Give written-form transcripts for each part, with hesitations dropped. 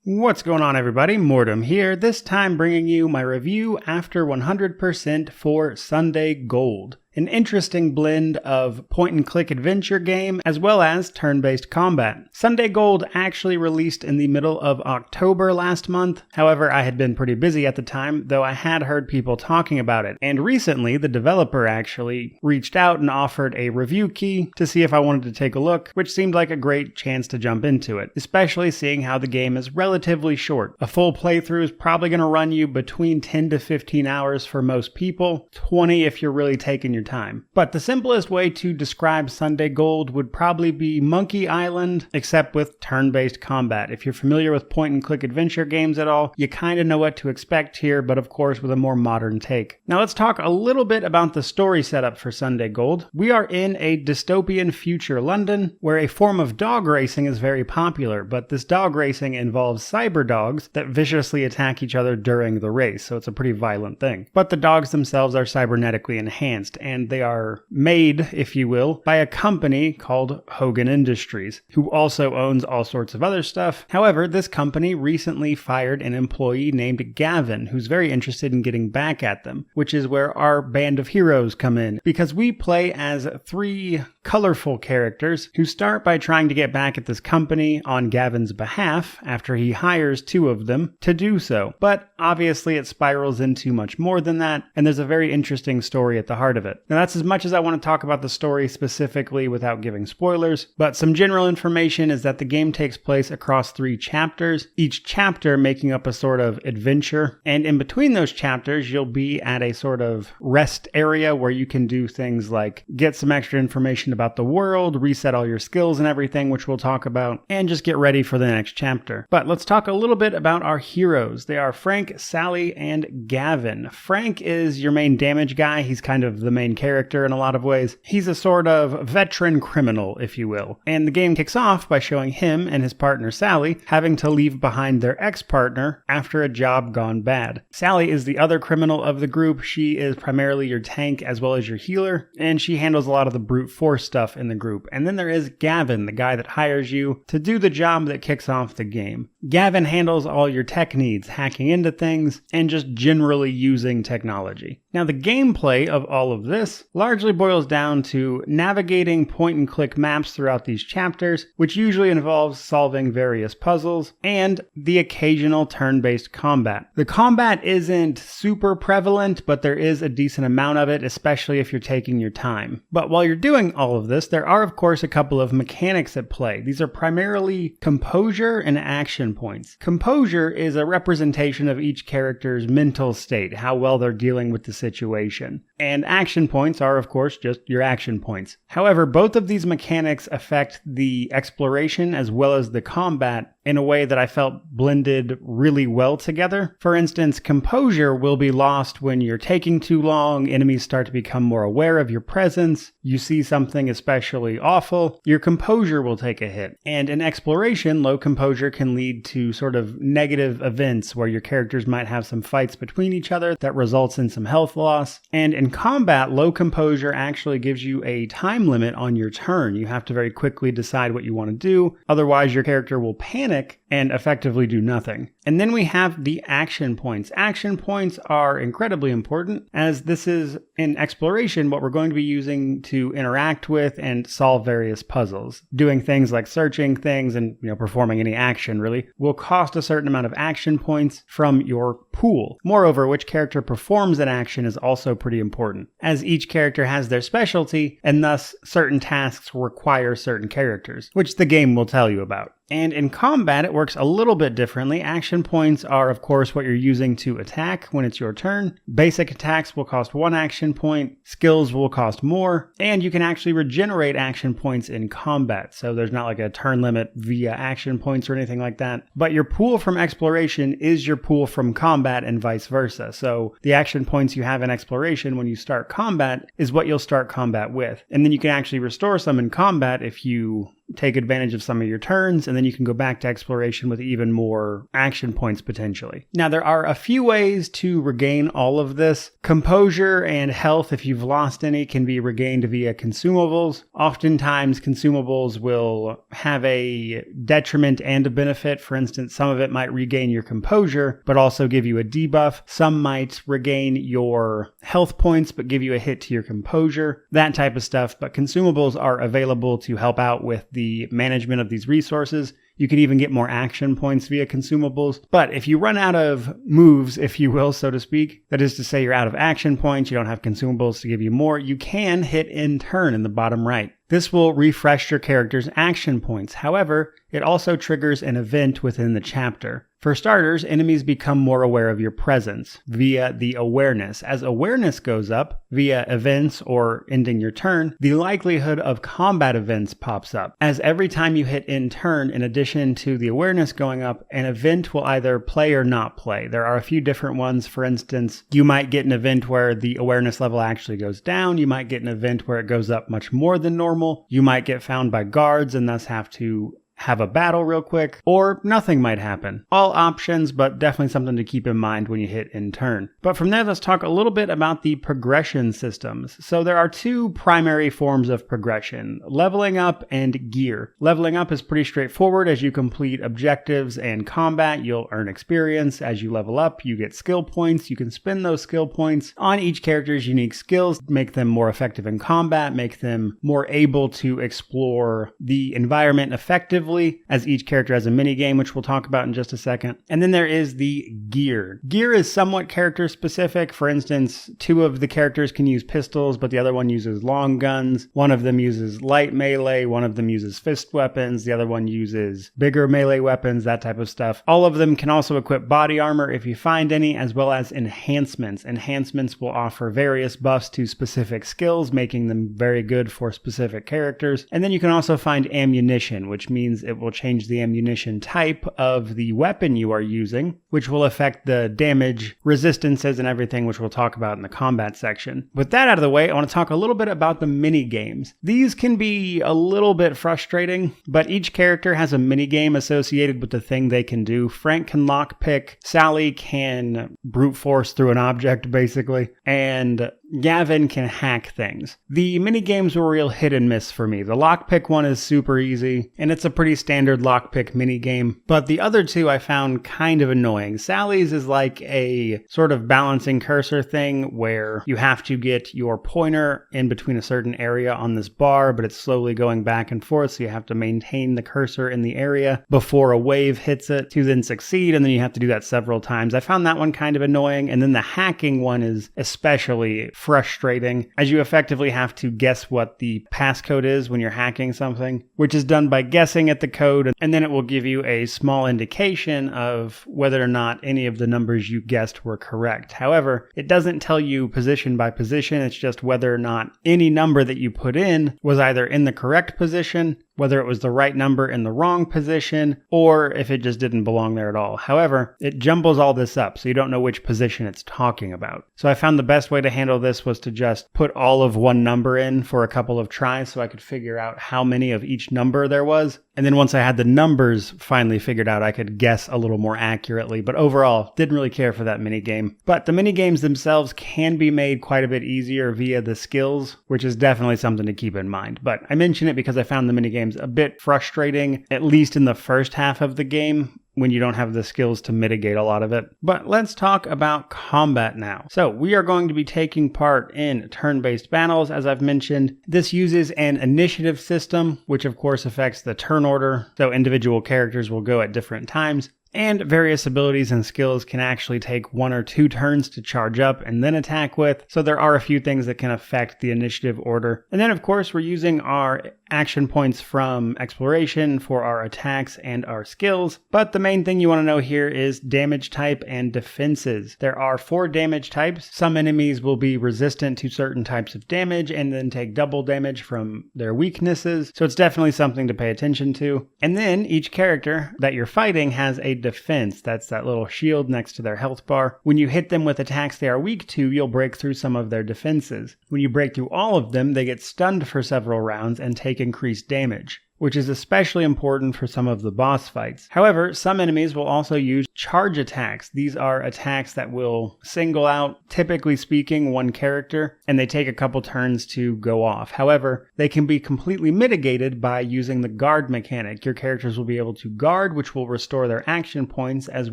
What's going on, everybody? Mortem here, this time bringing you my review after 100% for Sunday Gold. An interesting blend of point-and-click adventure game as well as turn-based combat. Sunday Gold actually released in the middle of October last month. However, I had been pretty busy at the time, though I had heard people talking about it. And recently, the developer actually reached out and offered a review key to see if I wanted to take a look, which seemed like a great chance to jump into it, especially seeing how the game is relatively short. A full playthrough is probably going to run you between 10 to 15 hours for most people, 20 if you're really taking your time. But the simplest way to describe Sunday Gold would probably be Monkey Island, except with turn-based combat. If you're familiar with point-and-click adventure games at all, you kind of know what to expect here, but of course with a more modern take. Now let's talk a little bit about the story setup for Sunday Gold. We are in a dystopian future London, where a form of dog racing is very popular, but this dog racing involves cyber dogs that viciously attack each other during the race, so it's a pretty violent thing. But the dogs themselves are cybernetically enhanced, and they are made, if you will, by a company called Hogan Industries, who also owns all sorts of other stuff. However, this company recently fired an employee named Gavin, who's very interested in getting back at them, which is where our band of heroes come in, because we play as three colorful characters who start by trying to get back at this company on Gavin's behalf after he hires two of them to do so. But obviously it spirals into much more than that, and there's a very interesting story at the heart of it. Now that's as much as I want to talk about the story specifically without giving spoilers, but some general information is that the game takes place across 3 chapters, each chapter making up a sort of adventure, and in between those chapters you'll be at a sort of rest area where you can do things like get some extra information about the world, reset all your skills and everything, which we'll talk about, and just get ready for the next chapter. But let's talk a little bit about our heroes. They are Frank, Sally, and Gavin. Frank is your main damage guy. He's kind of the main character in a lot of ways. He's a sort of veteran criminal, if you will. And the game kicks off by showing him and his partner Sally having to leave behind their ex-partner after a job gone bad. Sally is the other criminal of the group. She is primarily your tank as well as your healer, and she handles a lot of the brute force stuff in the group. And then there is Gavin, the guy that hires you to do the job that kicks off the game. Gavin handles all your tech needs, hacking into things, and just generally using technology. Now the gameplay of all of this largely boils down to navigating point-and-click maps throughout these chapters, which usually involves solving various puzzles, and the occasional turn-based combat. The combat isn't super prevalent, but there is a decent amount of it, especially if you're taking your time. But while you're doing all of this, there are of course a couple of mechanics at play. These are primarily composure and action points. Composure is a representation of each character's mental state, how well they're dealing with the situation. And action points are of course just your action points. However, both of these mechanics affect the exploration as well as the combat in a way that I felt blended really well together. For instance, composure will be lost when you're taking too long, enemies start to become more aware of your presence, you see something especially awful, your composure will take a hit. And in exploration, low composure can lead to sort of negative events where your characters might have some fights between each other that results in some health loss. And in combat, low composure actually gives you a time limit on your turn. You have to very quickly decide what you want to do, otherwise your character will panic and effectively do nothing. And then we have the action points. Action points are incredibly important, as this is in exploration what we're going to be using to interact with and solve various puzzles. Doing things like searching things and performing any action really will cost a certain amount of action points from your pool. Moreover, which character performs an action is also pretty important, as each character has their specialty and thus certain tasks require certain characters, which the game will tell you about. And in combat, it works a little bit differently. Action points are, of course, what you're using to attack when it's your turn. Basic attacks will cost 1 action point, skills will cost more, and you can actually regenerate action points in combat. So there's not like a turn limit via action points or anything like that. But your pool from exploration is your pool from combat and vice versa. So the action points you have in exploration when you start combat is what you'll start combat with. And then you can actually restore some in combat if you take advantage of some of your turns, and then you can go back to exploration with even more action points potentially. Now, there are a few ways to regain all of this. Composure and health, if you've lost any, can be regained via consumables. Oftentimes, consumables will have a detriment and a benefit. For instance, some of it might regain your composure, but also give you a debuff. Some might regain your health points, but give you a hit to your composure, that type of stuff. But consumables are available to help out with the management of these resources. You can even get more action points via consumables. But if you run out of moves, if you will, so to speak, that is to say you're out of action points, you don't have consumables to give you more, you can hit end turn in the bottom right. This will refresh your character's action points. However, it also triggers an event within the chapter. For starters, enemies become more aware of your presence via the awareness. As awareness goes up via events or ending your turn, the likelihood of combat events pops up. As every time you hit end turn, in addition to the awareness going up, an event will either play or not play. There are a few different ones. For instance, you might get an event where the awareness level actually goes down. You might get an event where it goes up much more than normal. You might get found by guards and thus have to have a battle real quick, or nothing might happen. All options, but definitely something to keep in mind when you hit end turn. But from there, let's talk a little bit about the progression systems. So there are two primary forms of progression, leveling up and gear. Leveling up is pretty straightforward. As you complete objectives and combat, you'll earn experience. As you level up, you get skill points. You can spend those skill points on each character's unique skills, make them more effective in combat, make them more able to explore the environment effectively, as each character has a mini game, which we'll talk about in just a second. And then there is the gear. Gear is somewhat character specific. For instance, two of the characters can use pistols, but the other one uses long guns. One of them uses light melee. One of them uses fist weapons. The other one uses bigger melee weapons, that type of stuff. All of them can also equip body armor if you find any, as well as enhancements. Enhancements will offer various buffs to specific skills, making them very good for specific characters. And then you can also find ammunition, which means it will change the ammunition type of the weapon you are using, which will affect the damage, resistances, and everything, which we'll talk about in the combat section. With that out of the way, I want to talk a little bit about the mini games. These can be a little bit frustrating, but each character has a mini game associated with the thing they can do. Frank can lockpick, Sally can brute force through an object, basically, and Gavin can hack things. The mini games were real hit and miss for me. The lockpick one is super easy, and it's a pretty standard lockpick mini game, but the other two I found kind of annoying. Sally's is like a sort of balancing cursor thing where you have to get your pointer in between a certain area on this bar, but it's slowly going back and forth, so you have to maintain the cursor in the area before a wave hits it to then succeed, and then you have to do that several times. I found that one kind of annoying, and then the hacking one is especially frustrating, as you effectively have to guess what the passcode is when you're hacking something, which is done by guessing at the code, and then it will give you a small indication of whether or not any of the numbers you guessed were correct. However, it doesn't tell you position by position, it's just whether or not any number that you put in was either in the correct position, whether it was the right number in the wrong position, or if it just didn't belong there at all. However, it jumbles all this up, so you don't know which position it's talking about. So I found the best way to handle this was to just put all of one number in for a couple of tries so I could figure out how many of each number there was. And then once I had the numbers finally figured out, I could guess a little more accurately. But overall, didn't really care for that minigame. But the minigames themselves can be made quite a bit easier via the skills, which is definitely something to keep in mind. But I mention it because I found the minigames a bit frustrating, at least in the first half of the game, when you don't have the skills to mitigate a lot of it. But let's talk about combat now. So we are going to be taking part in turn-based battles, as I've mentioned. This uses an initiative system, which of course affects the turn order, so individual characters will go at different times. And various abilities and skills can actually take 1 or 2 turns to charge up and then attack with. So there are a few things that can affect the initiative order. And then of course we're using our action points from exploration for our attacks and our skills. But the main thing you want to know here is damage type and defenses. There are 4 damage types. Some enemies will be resistant to certain types of damage and then take double damage from their weaknesses. So it's definitely something to pay attention to. And then each character that you're fighting has a defense. That's that little shield next to their health bar. When you hit them with attacks they are weak to, you'll break through some of their defenses. When you break through all of them, they get stunned for several rounds and take increased damage. which is especially important for some of the boss fights. However, some enemies will also use charge attacks. These are attacks that will single out, typically speaking, one character, and they take a couple turns to go off. However, they can be completely mitigated by using the guard mechanic. Your characters will be able to guard, which will restore their action points, as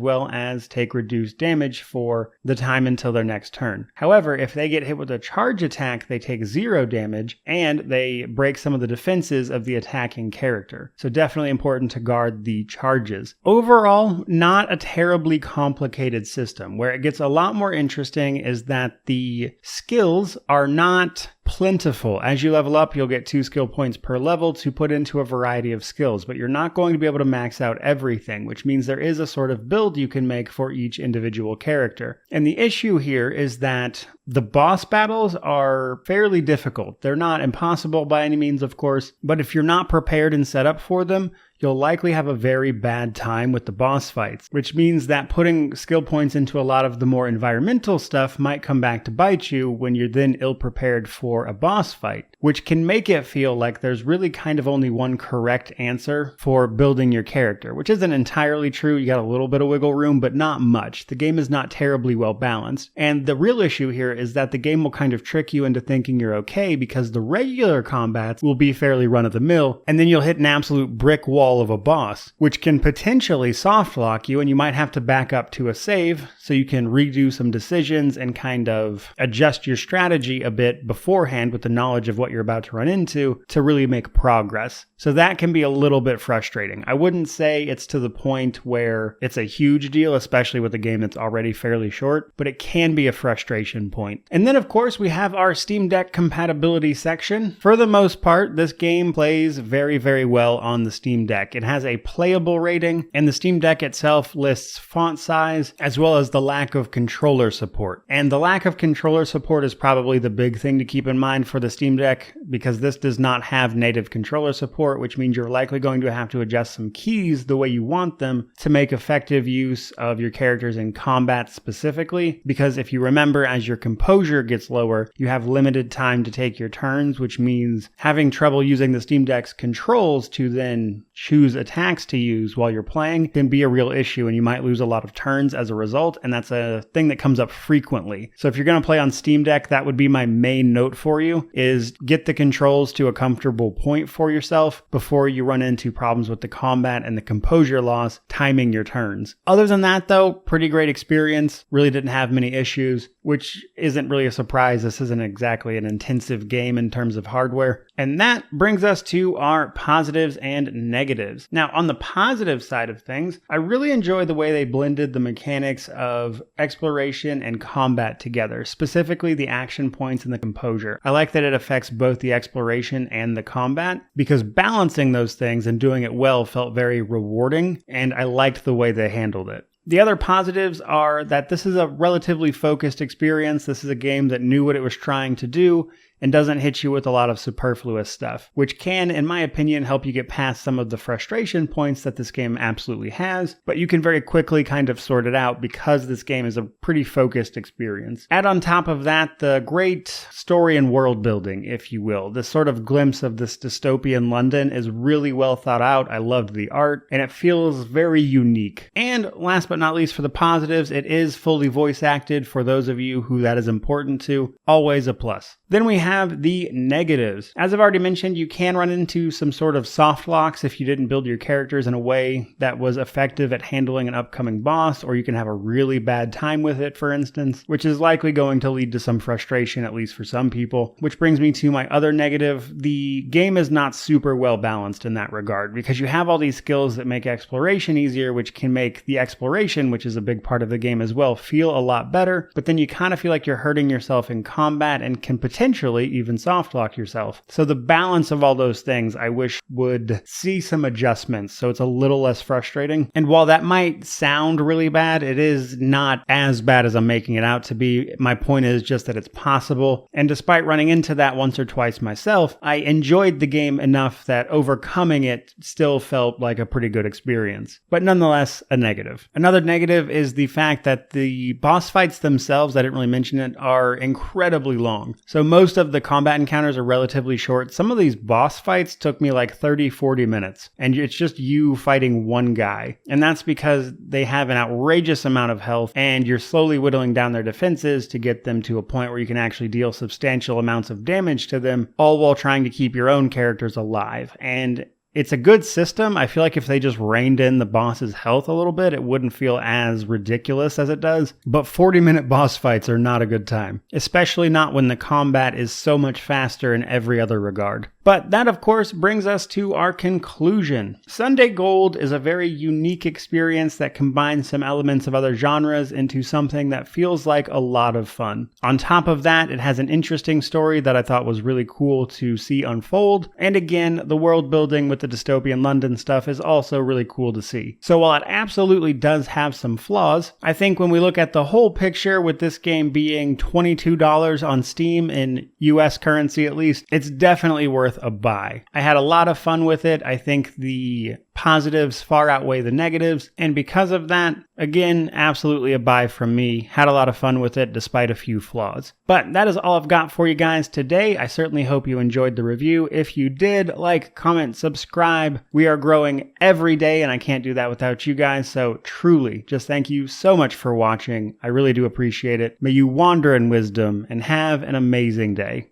well as take reduced damage for the time until their next turn. However, if they get hit with a charge attack, they take 0 damage, and they break some of the defenses of the attacking character. So definitely important to guard the charges. Overall, not a terribly complicated system. Where it gets a lot more interesting is that the skills are not plentiful. As you level up, you'll get 2 skill points per level to put into a variety of skills, but you're not going to be able to max out everything, which means there is a sort of build you can make for each individual character. And the issue here is that the boss battles are fairly difficult. They're not impossible by any means, of course, but if you're not prepared and set up for them, you'll likely have a very bad time with the boss fights, which means that putting skill points into a lot of the more environmental stuff might come back to bite you when you're then ill-prepared for a boss fight, which can make it feel like there's really kind of only one correct answer for building your character, which isn't entirely true. You got a little bit of wiggle room, but not much. The game is not terribly well balanced, and the real issue here is that the game will kind of trick you into thinking you're okay because the regular combats will be fairly run-of-the-mill, and then you'll hit an absolute brick wall of a boss, which can potentially soft lock you, and you might have to back up to a save so you can redo some decisions and kind of adjust your strategy a bit beforehand with the knowledge of what you're about to run into to really make progress. So that can be a little bit frustrating. I wouldn't say it's to the point where it's a huge deal, especially with a game that's already fairly short, but it can be a frustration point. And then, of course, we have our Steam Deck compatibility section. For the most part, this game plays very, very well on the Steam Deck. It has a playable rating, and the Steam Deck itself lists font size as well as the lack of controller support. And the lack of controller support is probably the big thing to keep in mind for the Steam Deck, because this does not have native controller support, which means you're likely going to have to adjust some keys the way you want them to make effective use of your characters in combat specifically. Because if you remember, as your composure gets lower, you have limited time to take your turns, which means having trouble using the Steam Deck's controls to then choose attacks to use while you're playing can be a real issue, and you might lose a lot of turns as a result, and that's a thing that comes up frequently. So if you're going to play on Steam Deck, that would be my main note for you, is get the controls to a comfortable point for yourself before you run into problems with the combat and the composure loss timing your turns. Other than that, though, pretty great experience. Really didn't have many issues, which isn't really a surprise. This isn't exactly an intensive game in terms of hardware. And that brings us to our positives and negatives. Now, on the positive side of things, I really enjoy the way they blended the mechanics of exploration and combat together, specifically the action points and the composure. I like that it affects both the exploration and the combat, because balancing those things and doing it well felt very rewarding, and I liked the way they handled it. The other positives are that this is a relatively focused experience. This is a game that knew what it was trying to do and doesn't hit you with a lot of superfluous stuff, which can, in my opinion, help you get past some of the frustration points that this game absolutely has, but you can very quickly kind of sort it out because this game is a pretty focused experience. Add on top of that the great story and world building, if you will. This sort of glimpse of this dystopian London is really well thought out. I loved the art, and it feels very unique. And last but not least, for the positives, it is fully voice acted for those of you who that is important to. Always a plus. Then we have the negatives. As I've already mentioned, you can run into some sort of soft locks if you didn't build your characters in a way that was effective at handling an upcoming boss, or you can have a really bad time with it, for instance, which is likely going to lead to some frustration, at least for some people. Which brings me to my other negative. The game is not super well balanced in that regard, because you have all these skills that make exploration easier, which can make the exploration, which is a big part of the game as well, feel a lot better, but then you kind of feel like you're hurting yourself in combat and can potentially even soft lock yourself. So the balance of all those things I wish would see some adjustments so it's a little less frustrating. And while that might sound really bad, it is not as bad as I'm making it out to be. My point is just that it's possible. And despite running into that once or twice myself, I enjoyed the game enough that overcoming it still felt like a pretty good experience. But nonetheless, a negative. Another negative is the fact that the boss fights themselves, I didn't really mention it, are incredibly long. So most of of the combat encounters are relatively short, some of these boss fights took me like 30-40 minutes, and it's just you fighting one guy. And that's because they have an outrageous amount of health, and you're slowly whittling down their defenses to get them to a point where you can actually deal substantial amounts of damage to them, all while trying to keep your own characters alive. And it's a good system. I feel like if they just reined in the boss's health a little bit, it wouldn't feel as ridiculous as it does. But 40-minute boss fights are not a good time, especially not when the combat is so much faster in every other regard. But that, of course, brings us to our conclusion. Sunday Gold is a very unique experience that combines some elements of other genres into something that feels like a lot of fun. On top of that, it has an interesting story that I thought was really cool to see unfold. And again, the world building with the dystopian London stuff is also really cool to see. So while it absolutely does have some flaws, I think when we look at the whole picture, with this game being $22 on Steam in US currency at least, it's definitely worth a buy. I had a lot of fun with it. I think the positives far outweigh the negatives, and because of that, again, absolutely a buy from me. Had a lot of fun with it despite a few flaws. But that is all I've got for you guys today. I certainly hope you enjoyed the review. If you did, like, comment, subscribe. We are growing every day, and I can't do that without you guys, so truly, just thank you so much for watching. I really do appreciate it. May you wander in wisdom and have an amazing day.